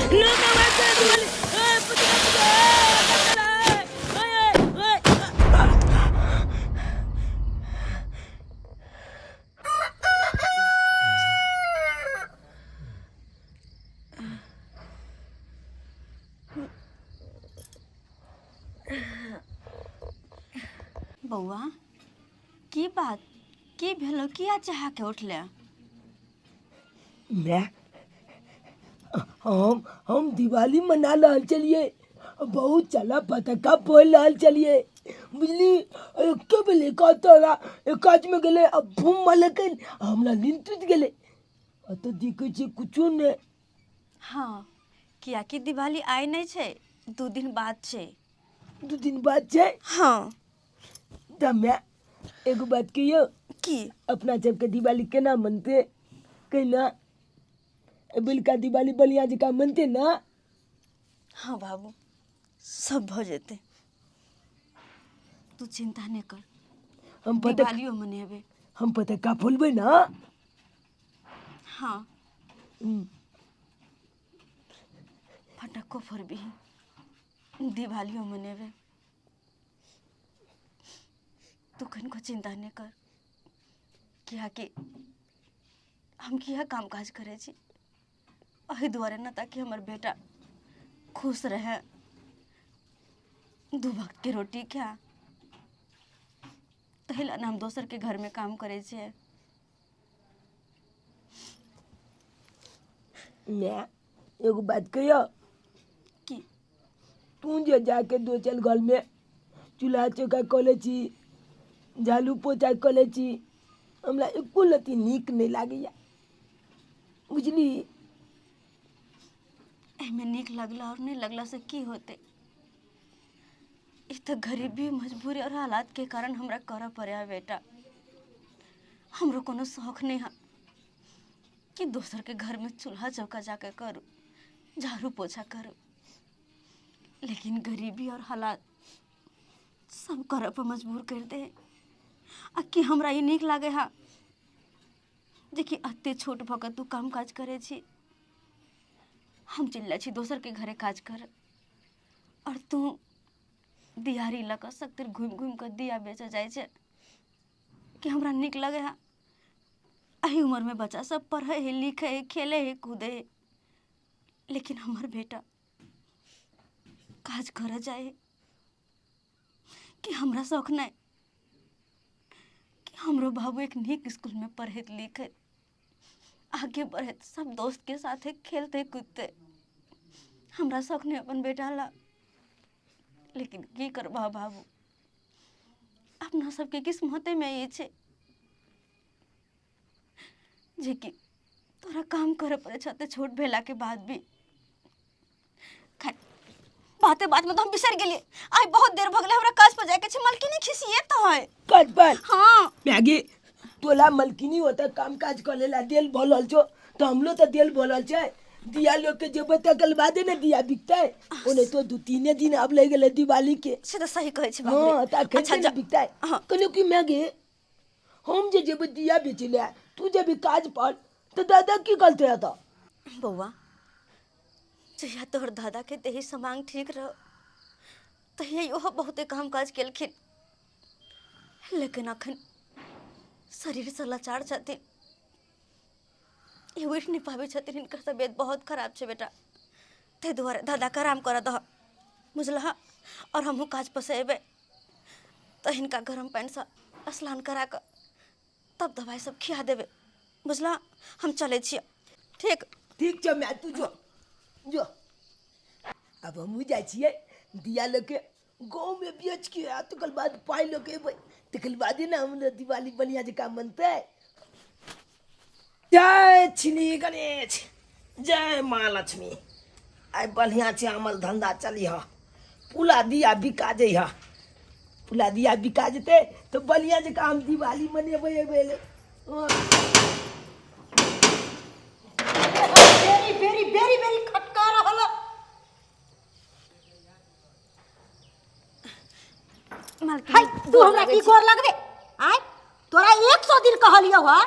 बौआ की बात की भेलो किया चाह के उठले? मैं हम दिवाली मना रहल चलिए, बहुत चला पटाखा फोड़ रहल चलिए, बुझली। के बेले का तोरा काज में गेले, अब बूम मारलकन, हमरा नींद टूट गेले। तो दिखे छे कुछो ने। हाँ, किया कि दिवाली आइ नहीं छे, 2 दिन बाद छे। 2 दिन बाद छे? हाँ। तो मैं एगो बात कहियो की अपना सबके दिवाली केना मनते कहना? बिलका दिवाली बलिया जका मनते ना? हाँ बाबू, सब भ जेते, तू चिंता नहीं कर। हम दिवालियो मनेबे। हम पटाखा फोड़बे ना? हाँ, फटाको फोड़बी, दिवालियो मनेबे। तू कनको चिंता नहीं कर, किया कि हम किया काम काज करे छी अही दुआरे ना, ताकि हमर बेटा खुश रहे, 2 वक्त के रोटी खा। तहिला ना हम दोसर के घर में काम करे छे। मैं एगो बात कहियो की तू जे जाके 2 घर में चूल्हा चौका कले छी, झाड़ू पोछा कले छी, हमरा एको लती नीक नहीं लागैया, बुझली। एमे नीक लगला और नहीं लगला से की होते? तो गरीबी, मजबूरी और हालात के कारण हमरा कर पड़े बेटा। हमरो कोनो शौक नहीं है कि दोसर के घर में चूल्हा चौका जाके करूँ, झाड़ू पोछा करूँ, लेकिन गरीबी और हालात सब करे पर मजबूर कर दे। आ कि हमरा ये नीक लागे हा देखी अत्ते छोट भक तू काम काज करे छी, हम चिल्ला छी दोसर के घरे काज कर, और तू दिहाड़ी लक सकतिर घूम घूम कर दिया बेचा जाए छे कि हमरा नीक लगे हा? अही उम्र में बच्चा सब पढ़े है, लिखे है, खेले है, कूदे है, लेकिन हमर बेटा काज कर जाए कि हमरा शौक नहीं कि हमरो बाबू एक नीक स्कूल में पढ़े लिखे आगे बढ़े, सब दोस्त के साथ खेलते कूदते। हमरा शौक नहीं अपन बेटा ला, लेकिन की करबा बाबू, अपना सबके किस्मते में ये छे जे कि तोरा काम करे पड़े छते छोट भेला के बाद भी। बाते बात में तो हम बिसर गेलिए, आई बहुत देर भगले, हमरा काज पर जाके छे, मलकिनी खिसिए तो है काज पर। हाँ मैगी तोला मलकिनी होता काम काज करेला दिल भरल छो, तो हमलो तो दिल भरल छे। दिया लोग के जब तक बादे ना दिया बिकता है, ओने तो 2-3 दिन अब ले गेले दिवाली के। से तो सही कहे छे बाबू रे। हां ता अच्छा कैसे बिकता है? हाँ। कनो की मैगी हम जे जब दिया बेचले, तू जब काज पर तो दादा की करते रहता? बउआ, जहिया तोहर दादा के देही समांग ठीक रह, तहिया ओहो बहुते काम काज केलखिन, लेकिन अखन शरीर से लाचार छथिन, ये उठ नहीं पावे छथिन, इनकर तबियत बहुत खराब छे बेटा। ते दुआरे दादा के आराम कर दह, बुझलहा। और हमहू काज पर से एबे तो हिनका गरम पानी से स्नान करा कर तब दवाई सब खिया देबे, बुझला। हम चले छिए। ठीक ठीक छे, मैं तू जो जो अब हम जाय छिए दिया लेके गाँव में बेच के आ, तकर बाद पाई लेके अबै, तकर बाद ना हम दिवाली बढ़िया जका मनते। जय श्री गणेश, जय माँ लक्ष्मी। आई बढ़िया छे अमल धंधा चली हा, पुला दिया बिका जाइ हा, पुला दिया बिका जेते तो बढ़िया जका हम दिवाली मनेबै एबै। बेरी बेरी बेरी खटकारा हलो। हाय तू हमरा की गोर लगबे? आय तोरा 100 दिन कहलियो हा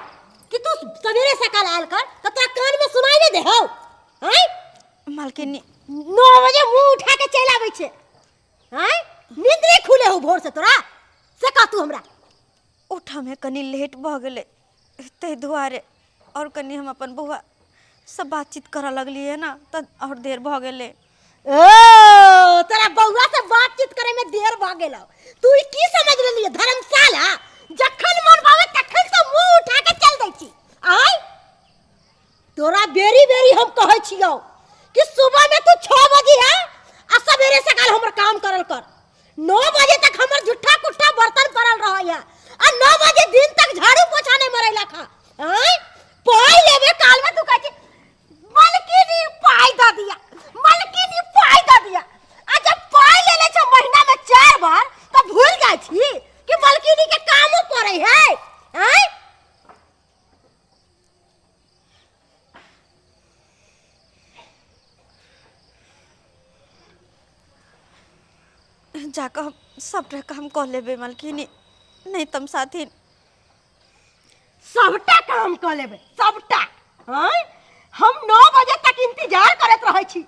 कि तू सवेरे सकाल आयल कर, तो तोरा कान में सुनाई नहीं दे हो? हाय मालकिनी 9 बजे मुंह उठा के चल आबै छे। हैं नींद नहीं खुले हो भोर से तोरा से कह तू हमरा उठा में कनी लेट भ गेले ते दुआरे और कनी हम अपन बउआ सब बातचीत करा लगली है ना त और देर भ गेले। ओ तोरा बउआ से बातचीत करे में देर भ गेलो। तू ई की समझ लेली है धर्मशाला? जखन मन भावे तखन तो मुंह उठा के चल दै छी। आय तोरा बेरी बेरी हम कहै छियो कि सुबह में तू 6 बजे आ आ सवेरे सकाल हमर काम करल कर। 9 बजे तक हमर झूठा कुट्ठा बर्तन पड़ल रहय आ 9 बजे दिन तक झाड़ू पोछा नहीं मरैला खा। आय पाई लेबे काल में तू कहै छी मालकिनी पाई द दिया, मालकिनी पाई द दिया। आ जब पाई ले ले छ महीना में 4 बार तो भूल जाय छी कि मालकिनी के कामो पड़ै है। आय जाकर हम सबटा काम कर लेबे मालकिनी, नहीं तम साथी सबटा काम कर लेबे सबटा। हैं हम 9 बजे तक इंतजार करत रहै छी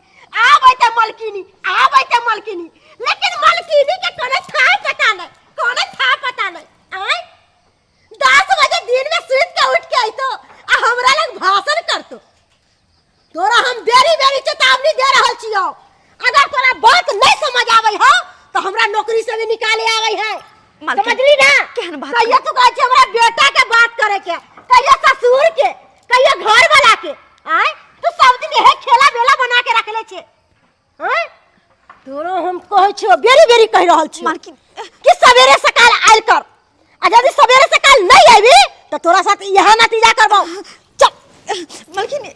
आबै त मालकिनी आबै त मालकिनी, लेकिन मालकिनी के कोनो था पता नहीं, कोनो था पता नहीं। हैं 10 बजे दिन में सुत के उठ के आइतो आ हमरा लग भाषण करतो। तोरा हम बेरी बेरी चेतावनी दे रहल छियो, अगर तोरा बात नहीं समझ आबै हो तो हमरा नौकरी से भी निकाले आवे है। समझली ना? केहन बात कहिया तू कहै छै हमरा बेटा के बात करे के, कहिया ससुर के, कहिया घर वाला के। आय तू सब दिन है खेला बेला बना के रखले छे। हैं तोरो हम कहै छियो बेरी बेरी कह रहल छी मालकिन कि सवेरे सकाल आइल कर, आ यदि सवेरे सकाल नहीं आबी तो तोरा साथ यहां नतीजा करबो। चल मालकिनी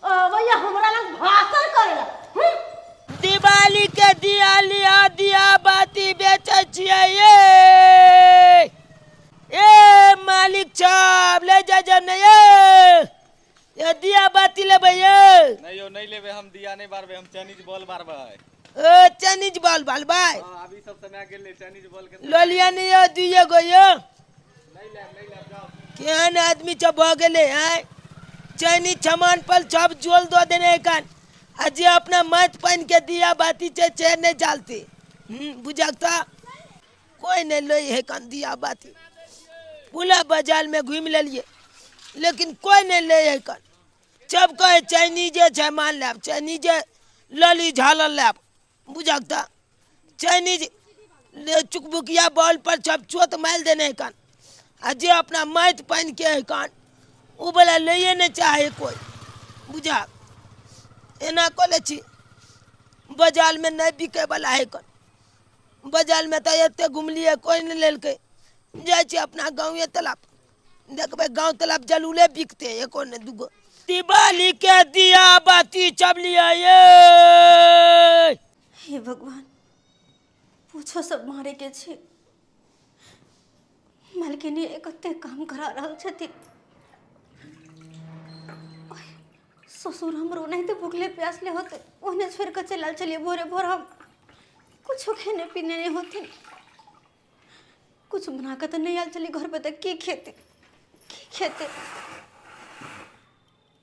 भैया हमरा लग भाषण करेला। दिवाली के दिया लिया दिया बाती बेचे छिए ये मालिक साहब ले जा जा नहीं ये दिया बाती ले भैया नहीं यो नहीं लेबे, हम दिया नहीं बारबे, हम चाइनीज बॉल बारबे। ओ चाइनीज बॉल बाल भाई हां अभी सब समय गेले चाइनीज बॉल के लोलिया नहीं हो दुइए गो यो नहीं ले जाओ। केहन आदमी सब भ गेले हैं चाइनीज सामान पर सब जोल दो देने कान अजे अपना मत पहन के दिया बाती चेर नहीं चलती। बुझाता कोई नहीं लो है कान दिया बाती पूरा बाजार में घूम ले लिए लेकिन कोई नहीं ले है कान। सब कहे चाइनीजे सामान लैब चाइनीजे लली झालर लैब। बुझाता चाइनीज चुकबुकिया बॉल पर सब चोत माल देने कान अजे अपना मत पहन के है कान वो बोला ले नहीं चाहे कोई। बुझा एना कले छी बाजार में नहीं बिके वाला है कन बाजार में तो एते घुमलिए कोई नहीं लेलके जाय छी अपना गाँव तालाब देखबे गाँव तालाब जलूले बिकते एको ने दुगो। दिवाली के दिया बाती चबलिया ये हे भगवान पूछो सब मारे के छे। मालकिनी कते काम करा रहल छथिन, ससुर हमरो नहीं तो भूखले प्यासले होते उन्हें छोड़ कर चल चलिए भोरे भोर हम कुछ खेने पीने नहीं होते, कुछ बना कर तो नहीं आल चलिए घर पे तक की खेते।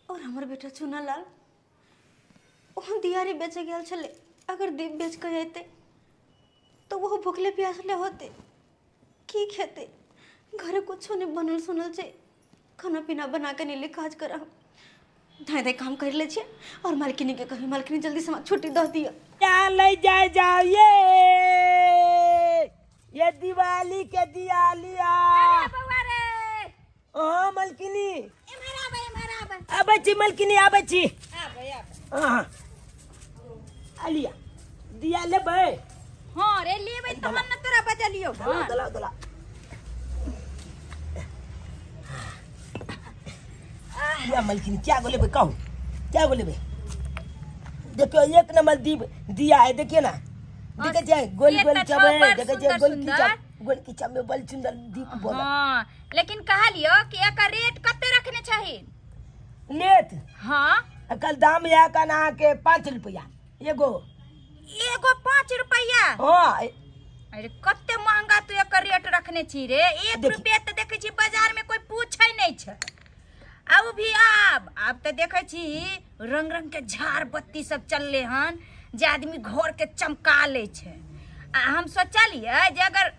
और हमारे बेटा चुना लाल वहाँ दियारी बेचे गया चले, अगर दीप बेच कर जाते तो वो भूखले प्यासले होते की खेते। घर कुछ नहीं बनल सुनल छे, खाना पीना बना के नहीं काज कर धाय धाय काम कर ले छे। और मालकिनी के कही मालकिनी जल्दी से छुट्टी दे दिया। क्या ले जाए जाओ ये दिवाली के दिया लिया। ओ मलकिनी अब छी मलकिनी अब छी हां आलिया दिया लेबे। हां रे लेबे त हम न तोरा बजलियो। दला दला या मलकिनी क्या बोले बे कहू क्या बोले बे। देखो एक नंबर दिया है देखिए ना देखे जाए गोल गोल चबे देखे जाए गोल की चब में बल सुंदर दीप बोला। हां लेकिन कहा लियो कि एकर रेट कते रखने चाहिए लेत। हां कल दाम या का ना के 5 रुपया एगो 5 रुपया। हां अरे कते महंगा तू एकर रेट रखने छी रे। 1 रुपया त देखे छी बाजार में कोई पूछै नहीं छ। आउ भी अब तो देखे छी रंग रंग के झाड़ बत्ती सब चलले हन जे आदमी घर के चमका ले छे। आ हम सोचलिए जे अगर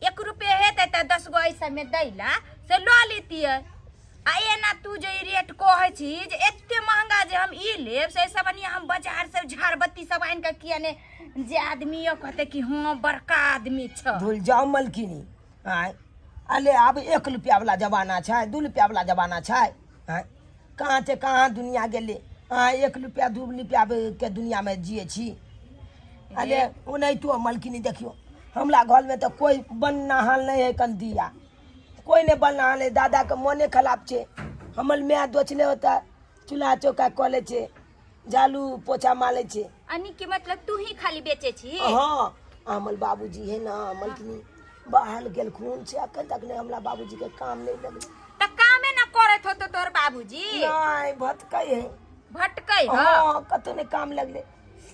1 रुपया हेते त 10 गो ऐसा में दैला से लो लेतिए। आ एना तू जे रेट कहै छी जे एते महंगा जे हम ई लेब से सब बनिया हम बाजार से झाड़ बत्ती सब आन के किया ने जे आदमी कहते कि हां बड़का आदमी छ। भूल जाओ मलकिनी। आय अले अब 1 रुपया वाला जमाना छै, 2 रुपया वाला जमाना छै। आय कहाँ से कहाँ दुनिया गेले। 1 रुपया 2 रुपया के दुनिया में जिए छी। अले उन्हें तो मलकिनी देखियो हमरा घर में तो कोई बनहाल नहीं है कन दिया, कोई नहीं बनहाल है। दादा के मने खराब छे। हमर मैं दोचले होता चूल्हा चौका कले छे, झाड़ू पोछा मारे छे। अनी के मतलब तू ही खाली बेचे छी? हाँ हमर बाबूजी है ना मलकिनी बाहर गेल खून से अखन तक ने हमरा बाबूजी के काम नहीं लगले। त कामे न करत हो तो तोर बाबूजी? नहीं भटकै है। भटकै हो? हाँ कतो ने काम लगले।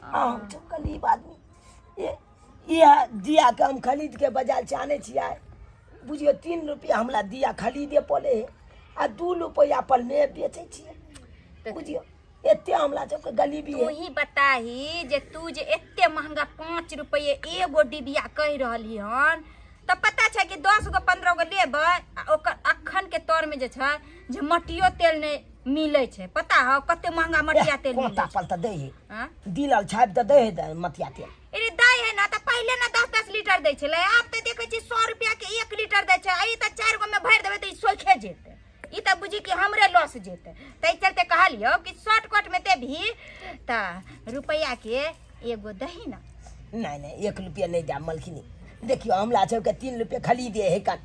हम तो गरीब आदमी ये दिया के हम खरीद के बाजार से आने छियै। बुझियो 3 रुपया हमरा दिया खरीदे पड़े है आ 2 रुपया पर में बेचे छियै। बुझियो एते हमरा सबके गरीबी है। तू ही बताही जे तू जे एते महंगा 5 रुपये एगो डिबिया कह रहली हन त पता छै कि 10 गो 15 गो लेबै आ ओकर अखन के तौर में जे छै जे मटियो तेल ने मिलै छै। पता हो कते महंगा मटिया तेल मिलै कोता छै? पल त दे है। हां दिलल छाप त दे है मटिया तेल। अरे दाई है ना त पहले ना 10-10 लीटर दै छलै, आब त देखै छी 100 रुपया के 1 लीटर दै छै। ई त 4 गो में भर देबै त ई सोखे जेतै। ई त बुझी कि हमरे लॉस जेतै। तै चलते कहलियो कि शॉर्टकट में ते भी त रुपया के एगो दही ना। नहीं नहीं 1 रुपया नहीं दे मलकिनी। देखियो हमरा सबके 3 रुपया खरीदे है कन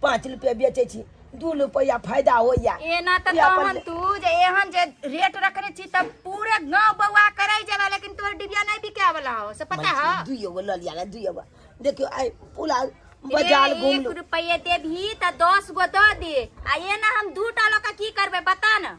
5 रुपया बेचे छी, 2 रुपया फायदा हो या। एना त कहन तू जे एहन जे रेट रखने छी त पूरे गांव बउआ करै जाला, लेकिन तोर डिबिया नहीं बिके वाला हो से पता है? 2 गो ल लिया ना 2 गो। देखियो आई पूरा बाजार घूम 1 रुपया देबही त 10 गो द दे। आ एना हम 2 टा लका की करबे बता ना।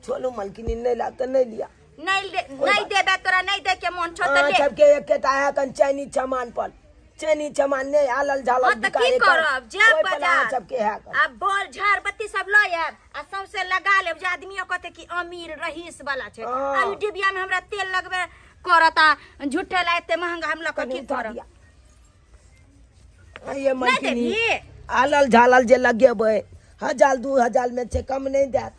छोलो मलकिनी नहीं लागत नहीं लिया। नहीं देबे तोरा नहीं दे के मन छो त ले। सबके एक के आया कन चैनी सामान पर चैनी सामान नहीं आलल झालल त की करब जे बाजार सबके है। अब बोल झाड़ बत्ती सब ल आब आ सबसे लगा लेब जे आदमी कहते कि अमीर रईस वाला छै। आ ई डिबिया में हमरा तेल लगबे करता झूठे ला एते महंगा हम लक की करब? ये मलकिनी आलल झालल जे लगेबै 1000 2000 में से कम नहीं देत।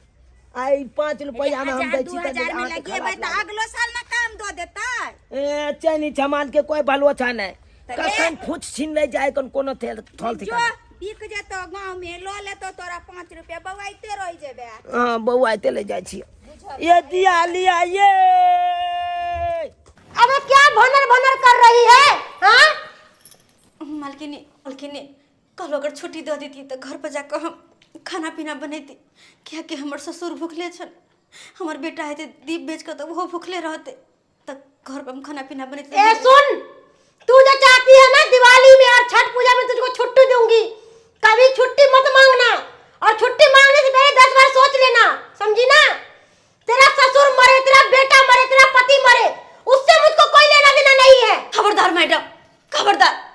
आई 5 रुपया में हम दै छी त 2000 में लगेबै त अगलो साल ना काम द देतै। ए चैनी सामान के कोई भलोसा नहीं। कखन फुच छीन ले जाए कन कोनो थल थल जो बिक जेतो गांव में लो लेतो तोरा 5 रुपया बवाइते रह जेबे। हां बउआ आते ले जाय छी। ये दिया लिया ये। अबे क्या भनर भनर कर रही है? हाँ मालकिनी कल अगर छुट्टी दे देती तो घर पर जाकर हम खाना पीना बनैती। क्या कि हमर ससुर भूखले छन, हमर बेटा है दीप बेच कर तो वो भूखले रहते, तब घर पर हम खाना पीना बनैती। ए सुन, तू जो चाहती है ना दिवाली में और छठ पूजा में तुझको छुट्टी दूंगी, कभी छुट्टी मत मांगना। और छुट्टी मांगने से पहले 10 बार सोच लेना, समझी ना? तेरा ससुर मरे, तेरा बेटा मरे, तेरा पति मरे, उससे मुझको कोई लेना देना नहीं है। खबरदार मैडम, खबरदार।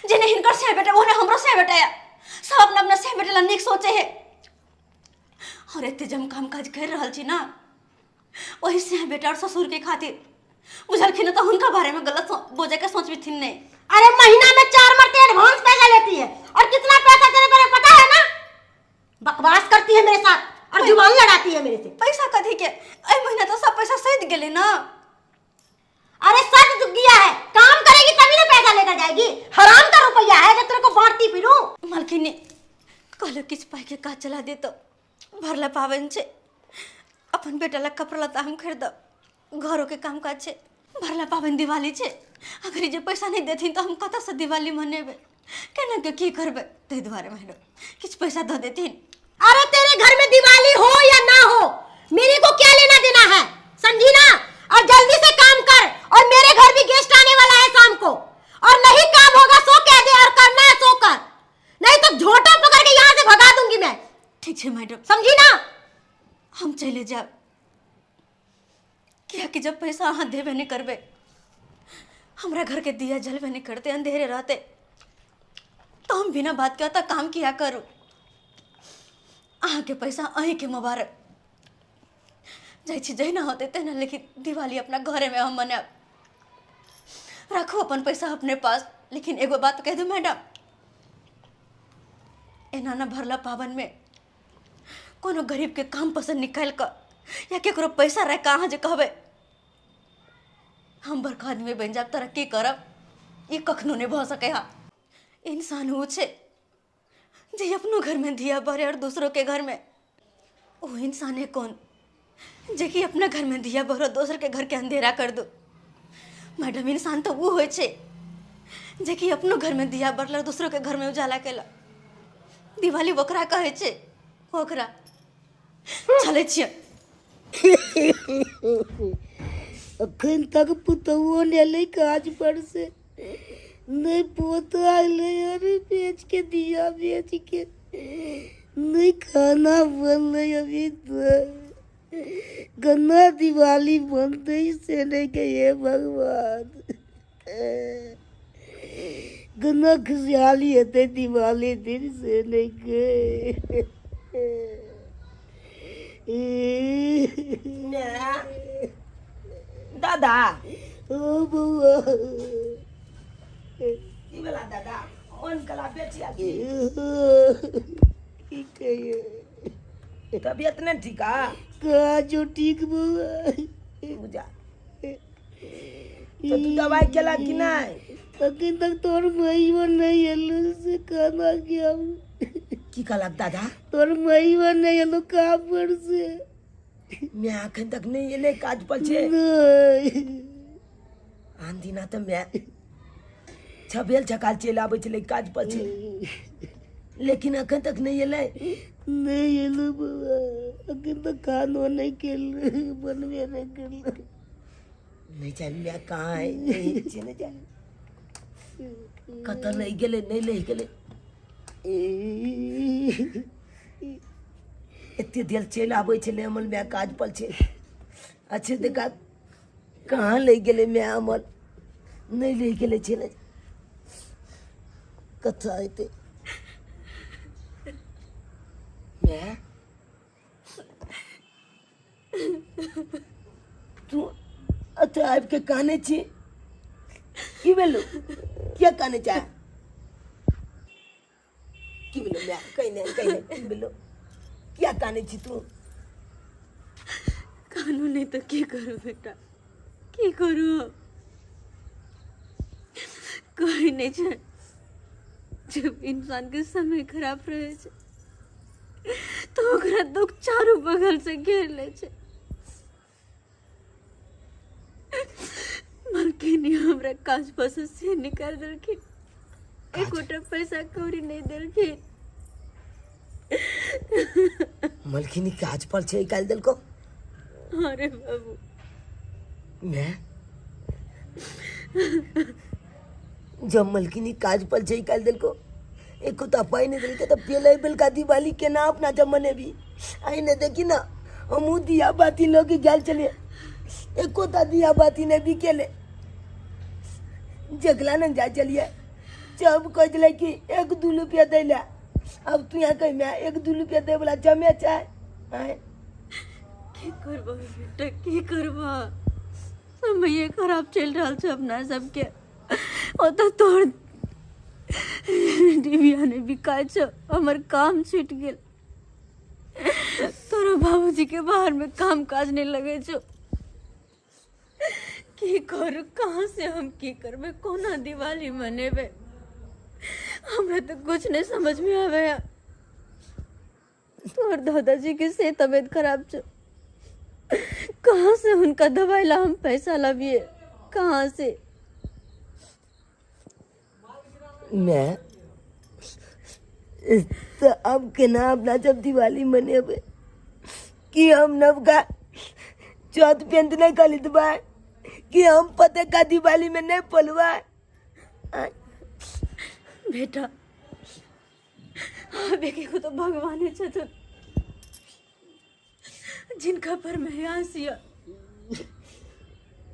जिन्हें हिनकर से बेटा वो ने हमरो से बेटाया। सब अपना अपना से बेटा निक सोचे है। और एते जम काम काज कर रहल छी ना, वही से बेटा और ससुर के खातिर बुझलखिन तो उनका बारे में गलत बोझे के सोच भी थी नहीं। अरे महीना में 4 मरते एडवांस पैसा लेती है और कितना पैसा तेरे को पता है ना? बकवास करती है मेरे साथ और जुबान लड़ाती है मेरे से। पैसा कथी के? ए महीना तो सब पैसा सद गेले ना। अरे सच चुक गया है, काम करेगी तभी ना पैसा लेकर जाएगी। हराम का रुपया है जो तेरे को बांटती फिरूं। मालकिनी कहलो किछ पाई के का चला दे तो भरला पावन छे, अपन बेटा ला कपड़ा लता हम खरीद, घरों के काम काज छे, भरला पावन दिवाली छे। अगर ये पैसा नहीं देथिन तो हम कत से दिवाली मनेबे, केना के की करबे? ते दुआरे मैडम किछ पैसा दे देथिन। अरे तेरे घर में दिवाली हो या ना हो, मेरे को क्या लेना देना है, समझी ना? और जल्दी से काम कर, और मेरे घर भी गेस्ट आने वाला है शाम को, और नहीं काम होगा सो कह दे, और करना है सो कर, नहीं तो झोटा पकड़ के यहाँ से भगा दूंगी मैं। ठीक है मैडम, समझी ना? हम चले जाओ। क्या कि जब पैसा अहाँ देवे नहीं करबे, हमरा घर के दिया जलवे नहीं करते, अंधेरे रहते, तो हम बिना बात कहता काम किया करूँ। अहाँ के पैसा अहीं के मुबारक, जाइ छी जहिना होते तेना, लेकिन दिवाली अपना घरे में हम मनाब। रखो अपन पैसा अपने पास, लेकिन एगो बात कह दू मैडम, एना न भरला पावन में कोनो गरीब के काम पसंद निकाल कर या केकरो पैसा रह कहाँ जे कहबे हम बड़का आदमी बन जाब तरक्की करब, ये कखनो नहीं भ सके। हा इंसान वो छे जे अपनो घर में दिया बरे और दूसरों के घर में, वो इंसान है कौन जे कि अपना घर में दिया बरो दूसर के घर के अंधेरा कर दो। मैडम इंसान तो वो होय छे जे कि अपनो घर में दिया बरला दूसरों के घर में उजाला केला। दिवाली ओकरा कहे छे, ओकरा चले छिए। अखन तक पुतहुओ ने ले काज पर से नहीं पोता ले, अरे बेच के दिया बेच के नहीं खाना बन रही अभी तो गन्ना दिवाली बनते से नहीं कहे भगवान। गन्ना खुशहाली है दिवाली दिन से नहीं गए। दादा ओ बउआ ई वाला दादा मन कला बेचिया की कहिए तबियत नहीं ठीक है का जो ठीक बुआ बुझा तो तू दवाई केला कि नहीं? अखन तक तोर मईवा नहीं एलो से खाना गया की का लगता था तोर मईवा नहीं एलो का पर से मैं अखन तक नहीं एले काज पर छे आंधी ना तो मैं छबेल छकाल चल आबे छले काज पर छे, लेकिन अखन तक नहीं एले नहीं एलो बाबा। अखन तक खानो नहीं केल बनवे नहीं केल नहीं जान मैं कहाँ है नहीं चले जा कतल नहीं गेले नहीं ले गेले इतने देर चल आबे छले अमल मैं काज पर छे। अच्छे देखा कहाँ ले गेले मैं अमल नहीं ले गेले छले कथा आते मैं तू अच्छा आपके कहने छी की बेलो क्या कहने चाहे की बेलो मैं कहने की बेलो क्या कहने छी तू? कानून नहीं तो की करू बेटा, की करू? कोई नहीं छे जब इंसान के समय खराब रहे छे तो ओकरा दुख चारों बगल से घेर ले छे। मालकिनी हमरा काज पर से निकाल देलखिन, एकोटा पैसा कौड़ी नहीं देलखिन। मलकिनी काज पर छे निकाल देल को? अरे बाबू मैं जब मलकिनी काज पर छे निकाल देल को एको तो पाई नहीं देल के तो पहले बेल का दिवाली के ना अपना जमाने भी आई ने देखी ना हम दिया बाती लोग गल चले एको तो दिया बाती ने भी केले जगला न जा चलिए जब कहले कि 1-2 रुपया दे ले, अब तू यहाँ कहीं मैं 1-2 रुपया दे बोला जमे चाहे की करबो बेटा की करबो? समय खराब चल रहा छे अपना सबके। ओ तो तोर दिव्या ने बिकाय छे, हमर काम छूट गेल। तोरा बाबूजी के बाहर में काम काज नहीं लगे छो। की करू कहाँ से हम की करबे, कोना दिवाली मनेबे? हमरा तो कुछ नहीं समझ में आवे। तोर दादाजी के से तबीयत खराब छो, कहाँ से उनका दवाई ला हम पैसा लाविए कहाँ से? मैं तो अब के ना अपना जब दिवाली मनेबे कि हम नव का चौथ पेंट नहीं खरीदबा कि हम पते का दिवाली में नहीं पलवा बेटा। अबे के तो भगवान है छथुन जिनका पर मैं आसिया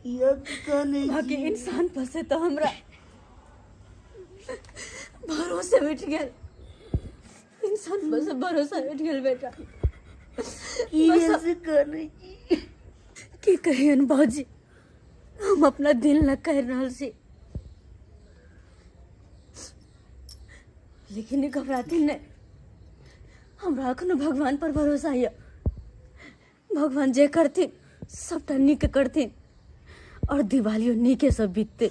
बाकी इंसान फंसे तो हमरा भरोसे उठ गेल। इंसान फंसे भरोसा उठ गेल बेटा। कहियन बाबूजी, हम अपना दिल न कह रहल छी, लेकिन ई घबराती नहीं। हमरा अखनो भगवान पर भरोसा है। भगवान जे करथिन सबटा नीक करथिन और दिवालियों नीके सब बीतते।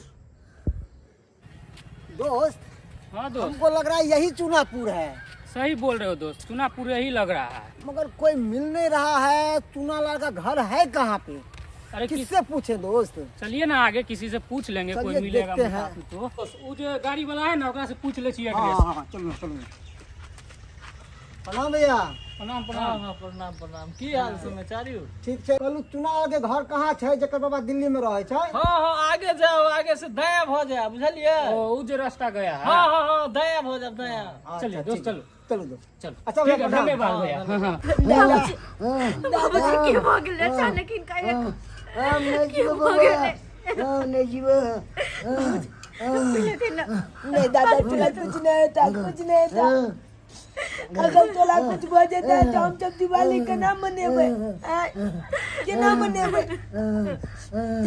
दोस्त, हाँ दोस्त, हमको लग रहा है यही चूनापुर है, सही बोल रहे हो दोस्त, चुनापुर यही लग रहा है। मगर कोई मिल नहीं रहा है। चूनालाल का घर है कहाँ पे? अरे किससे पूछे दोस्त? चलिए ना आगे किसी से पूछ लेंगे, कोई चलिए मिलेगा देखते हैं। तो वो जो गाड़ी वाला है ना, ओकरा से पूछ ले छिए हाँ एड्रेस। हाँ चलो चलो। प्रणाम भैया। प्रणाम प्रणाम। प्रणाम प्रणाम। की हाल समाचार यौ? ठीक है। कहलू चूनालाल के घर कहाँ है जकर बाबा दिल्ली में रहे छै? हाँ हाँ, आगे जाओ, आगे से दाया भ जाए, बुझलिए? वो जो रास्ता गया है। हाँ हाँ हाँ, दाया भ जाए, दाया। चलिए दोस्त, चलो चलो दोस्त। चलो। अच्छा ठीक भैया, है, धन्यवाद भैया। हाँ हाँ। बाबूजी के हो गेल अचानक इनका नहीं दादा तोला कुछ नहीं था, कुछ नहीं था। अगर तोला कुछ हो जाता तो हम सब दिवाली केना मनेबै? केना मनेबै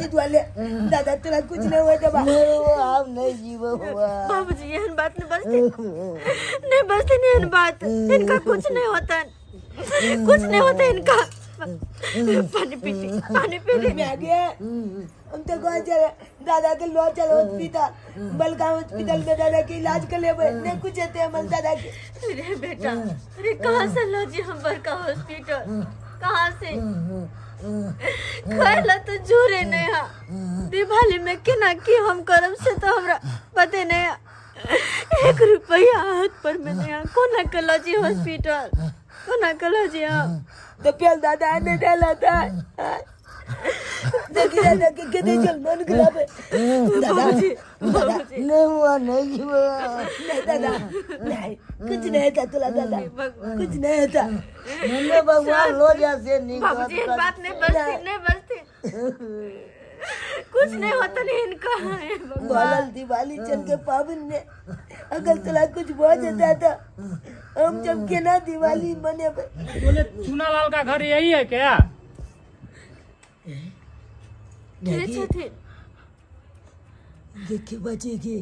दिवाली? दादा तोला कुछ नहीं हुआ था। हम नहीं जीवो हुआ। बाबूजी एहन बात नहीं बसते नहीं एहन बात, इनका कुछ नहीं होता, कुछ नहीं होता इनका। पानी पी ले। मैं गया हम तो कहाँ चले? दादा के लो चल हॉस्पिटल, बलगाम हॉस्पिटल में दादा के इलाज कर लेबै। नहीं कुछ होते हमर दादा के। अरे बेटा, अरे कहाँ से लो जी हम बड़का हॉस्पिटल? कहाँ से? खैला तो जुरे नहीं हा। दिवाली में केना की हम करम से तो हमरा पते नहीं हा। 1 रुपया हाथ पर में नहीं हा। कोना के लो जी हॉस्पिटल? कोना के लो जी हम? तो पहले दादा ने डाला था। देखिए दादा के कितने जल मन खराब है। दादा नहीं हुआ, नहीं हुआ। नहीं दादा नहीं, कुछ नहीं था तोला दादा, कुछ नहीं था। मैंने भगवान लो जैसे नहीं बाबूजी ये बात नहीं बसती। कुछ नहीं होता नहीं इनका। बालल दिवाली चल के पावन में अगर तोला कुछ हो जाता था हम जब के ना दिवाली मने। बोले चूनालाल का घर यही है क्या? देखे बचे के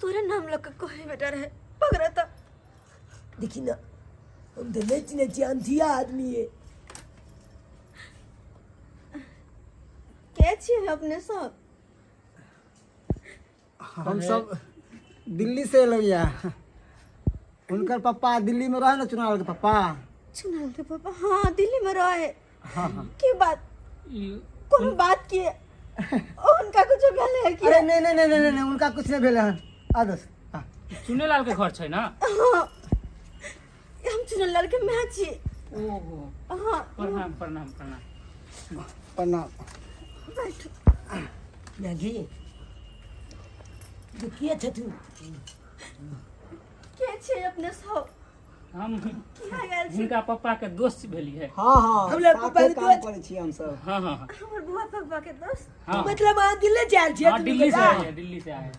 तोरे नाम लग कोई बेटा रहे पकड़ा था। देखी ना, हम तो नच अंधिया आदमी है। क्या चाहिए अपने सब? हम सब दिल्ली से लोया। उनकर पापा दिल्ली में रहे ना, चूनालाल के पापा। चुनाल के पापा हाँ दिल्ली में रहे। हाँ हाँ। की बात? कौन बात की? उनका कुछ भेल है क्या? अरे नहीं नहीं नहीं नहीं नहीं, उनका कुछ नहीं भेल है। आदर्श हाँ। चुनेलाल के घर छै ना? हाँ हम चुनाल के मैं छी। ओहो, हाँ प्रणाम प्रणाम प्रणाम। प्रणाम। मैगी दुखिया छथु क्या चाहिए अपने सब? हम क्या गैल छी? जिनका पापा के दोस्त भेलिए। हाँ हाँ, हम लोग साथे पापा के काम दोस्त। करै छी हम सब। हाँ हाँ हमर बुआ पापा के दोस्त। हाँ। मतलब वहाँ दिल्ली जाल छियै हाँ, तुम दिल्ली से बता। आए हैं, दिल्ली से आए हैं।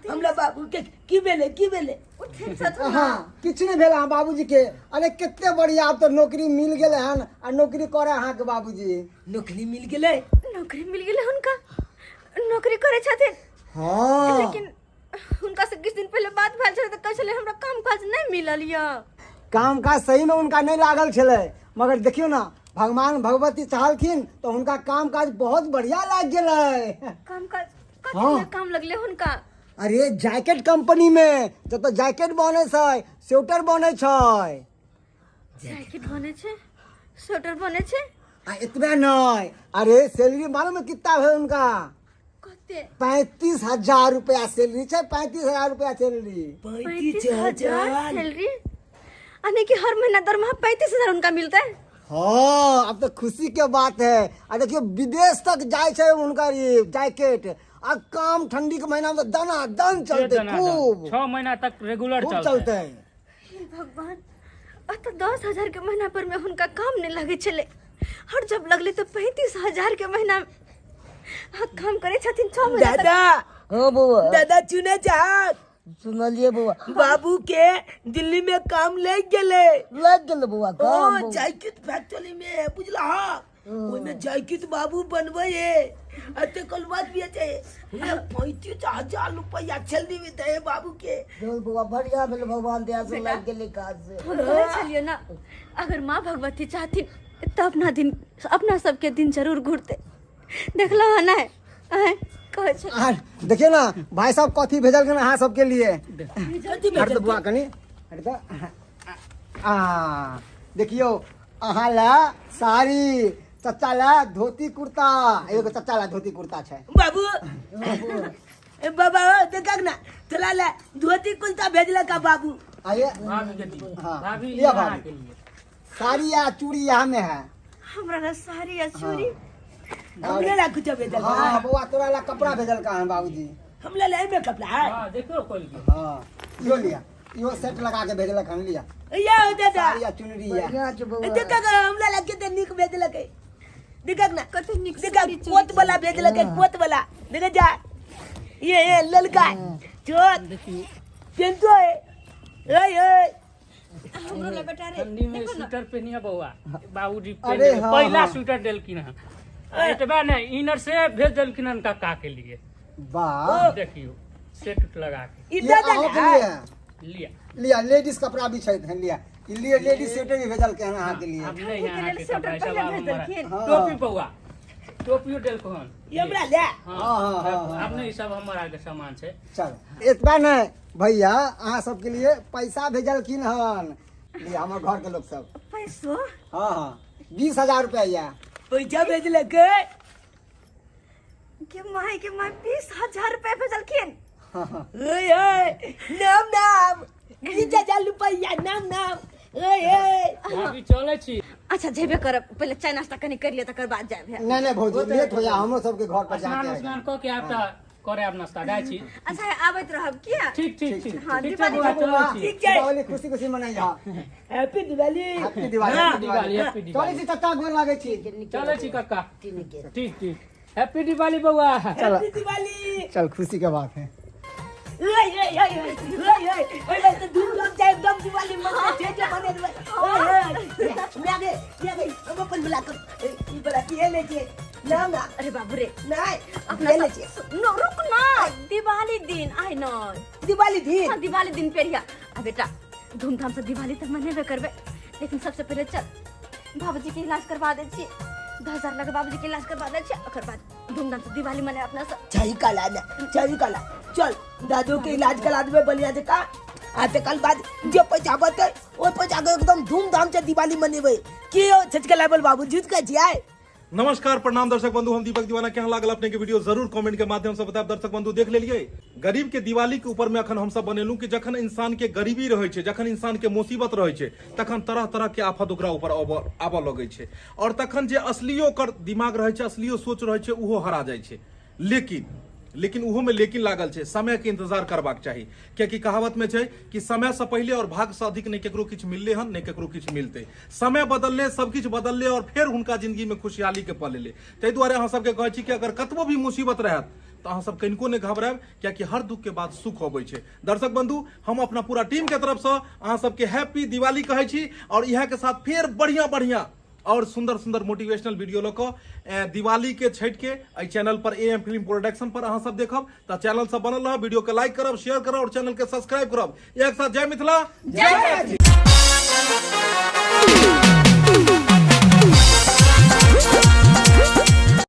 हमरा बाबू के की भेले की भेले? उठे छथु ना। हाँ किछ नहीं भेल हाँ बाबूजी के। अरे कितने बढ़िया, अब तो नौकरी मिल गेले हन आ नौकरी करे अहाँ के बाबूजी। नौकरी मिल गेले? नौकरी मिल गेले उनका? नौकरी करे छथिन? हाँ लेकिन उनका से किछ दिन पहले बात भेल छले त कहै छले हमरा काम काज नहीं मिलल य। काम काज सही में उनका नहीं लागल छले, मगर देखियो ना भगवान भगवती चाहलखिन तो उनका काम काज बहुत बढ़िया लाग गेलै। काम काज हाँ। कथी काम लगले हुनका? अरे जैकेट कंपनी में जब तो जैकेट बने छै, स्वेटर बने छै। जैकेट बने छे, स्वेटर बने छे। आ इतना नहीं, अरे सैलरी मालूम है कितना है उनका? कते? 35,000 रुपया सैलरी छै। 35,000 रुपया सैलरी। 35,000 सैलरी? यानी कि हर महीना दरमाहा 35,000 उनका मिलता है? हाँ अब तो खुशी के बात है। आ देखियो विदेश तक जाए छै उनका ये जैकेट। आ काम ठंडी के महीना में दना दन चलते खूब 6 महीना तक रेगुलर खूब चलते चलते हैं। हैं। हे भगवान, तो 10,000 के महीना पर में उनका काम नहीं लगे चले, और जब लगले तो 35,000 के महीना में काम करे छथिन 6 महीना तक। दादा हाँ बुआ। दादा चुने चाहत सुनलिए बुआ बाबू के दिल्ली में काम लग गेले बुआ काम जैकेट फैक्ट्री में बुझला ओने जैकेट बाबू बनवे अते कल बात भी है 35,000 रुपया सैलरी में दे बाबू के बुआ बढ़िया भेल भगवान दया से लग गेले काज से हम कहै छलियै ना अगर माँ भगवती चाहती तो अपना सबके दिन जरूर घूरते देखला है ना कहै छै देखिए ना भाई साहब कथी भेजल के अहाँ सबके लिए हट बुआ कनी हट देखियो अहाँ ला साड़ी चचा ला धोती कुर्ता एगो चचा ला धोती कुर्ता छै बाबू ए बाबा देखक ना चला ले धोती कुर्ता भेजला का बाबू आइए भाभी के दी हाँ भाभी लिया यहाँ भाभी के लिए साड़ी या चूड़ी यहाँ में है हमरा ना साड़ी या चूड़ी हमले ला कुछ भेजल हाँ बुआ तोरा ला कपड़ा भेजल का है बाबूजी हमले ले में कपड़ा है हाँ देखो खोल के हाँ यो लिया यो सेट लगा के भेजल खान लिया या दादा साड़ी या चुनरी या देखक हमले ला के निक भेजल के देखक ना कते निक देखक कोट वाला भेजल के कोट वाला देख जा ये ललका छोट पेंटो है हमरो ले बेटा रे ठंडी में स्वेटर पहनिया बउआ बाबूजी अरे पहने हाँ, पहला हाँ। स्वेटर देलकिन हन एतबा ने इनर से भेज देलकिन हन काका के लिए वाह देखियो सेट लगा के ये इधर अहाँ के ना लिए लिया लिया लेडीज कपड़ा भी छै लिया लिए लेडीज स्वेटर भी भेजल के अहाँ के लिए अब नहीं यहाँ के कपड़ा सब पहले अब भेज हमारा देलखिन। हाँ। टोपी बउआ टोपियो देलको हन ये हमरा ले हाँ अब नहीं सब हमारा के सामान छै चल इतना नहीं भैया अहाँ सबके लिए पैसा भेजलखिन हन लिया हमर घर के लोग सब पैसो हाँ हाँ 20,000 रुपया पैसा भेजल के के माई 20,000 रुपए भेजलखिन हाँ हाँ ओए नाम 20,000 रुपया नाम भाभी चले छी अच्छा जेबे करब पहले चाय नाश्ता कनी कर लिया तकर बाद जाए नहीं भौजी लेट हो जा हमरो सबके घर पर स्नान जाके स्नान कऽ के आब तऽ करे आब नाश्ता जाय छी अच्छा आबैत रहब किया ठीक ठीक ठीक हाँ, ठीक छै दीपावली बउआ चलै छी ठीक है दीपावली खुशी खुशी मनाइया हैप्पी दिवाली हैप्पी दिवाली हाँ, हैप्पी दिवाली हैप्पी चलै दिवाली छी तत्ता गोर लागै छी चलै छी कक्का ठीक ठीक हैप्पी दिवाली बउआ हैप्पी दिवाली चल खुशी के बात है ओए तो धूमधाम से एकदम दिवाली मना जे बने ओए हम अपन बुला कर ई बड़ा के लेके नाम ना अरे बाबू रे नहीं अपना ले लेके नो रुक ना दिवाली दिन आई नो दिवाली दिन हाँ दिवाली दिन पेरिया अब बेटा धूमधाम से दिवाली तक मनेबे करबे लेकिन सबसे पहले चल बाबूजी के इलाज करवा दे छी 10,000 लगे बाबूजी के इलाज करवा दे छी ओकर बाद धूमधाम से दिवाली मने अपना सब चाही काला ना चाही काला चल दादू के इलाज करा देबे बलिया से का आते कल बाद जो पैसा बते ओ पैसा के एकदम धूमधाम से दिवाली मनेबे की छचका लेवल बाबू जीत के जियाए नमस्कार प्रणाम दर्शक बंधु हम दीपक दीवाना क्या लागल अपने के वीडियो जरूर कमेंट के माध्यम से बताब दर्शक बंधु देख लेलिए गरीब के दिवाली के ऊपर में अखन हम सब बनेलू कि जखन इंसान के गरीबी रहे छे जखन इंसान के मुसीबत रहे छे तखन तरह तरह के आफत ओकरा ऊपर आबऽ लगे छे और तखन जे असलियो ओकर दिमाग रहे छे असलियो सोच रहे छे उहो हरा जाय छे लेकिन उहो में लेकिन लागल छे समय के इंतजार करबाक चाहिए क्योंकि कहावत में छे कि समय से पहले और भाग से अधिक नहीं केकरो किछ मिलले हन नहीं केकरो किछ मिलते समय बदलले सब किछ बदलले और फिर हुनका जिंदगी में खुशहाली के पल ले ताहि दुआरे अहाँ सबके कहै छी कि अगर कतबो भी मुसीबत रहत तो अहाँ सब कनिको नहीं घबराएब क्योंकि हर दुख के बाद सुख होबै छे दर्शक बंधु हम अपना पूरा टीम के तरफ से अहाँ सबके हैप्पी दिवाली कहै छी और इहा के साथ फिर बढ़िया और सुंदर सुंदर मोटिवेशनल वीडियो लऽ कऽ दिवाली के छठि के एहि चैनल पर AM फिल्म प्रोडक्शन पर अहाँ सब देखब तऽ चैनल सब बनल रहब वीडियो के लाइक करब शेयर करब और चैनल के सब्सक्राइब करब एक साथ जय मिथिला जय मैथिली।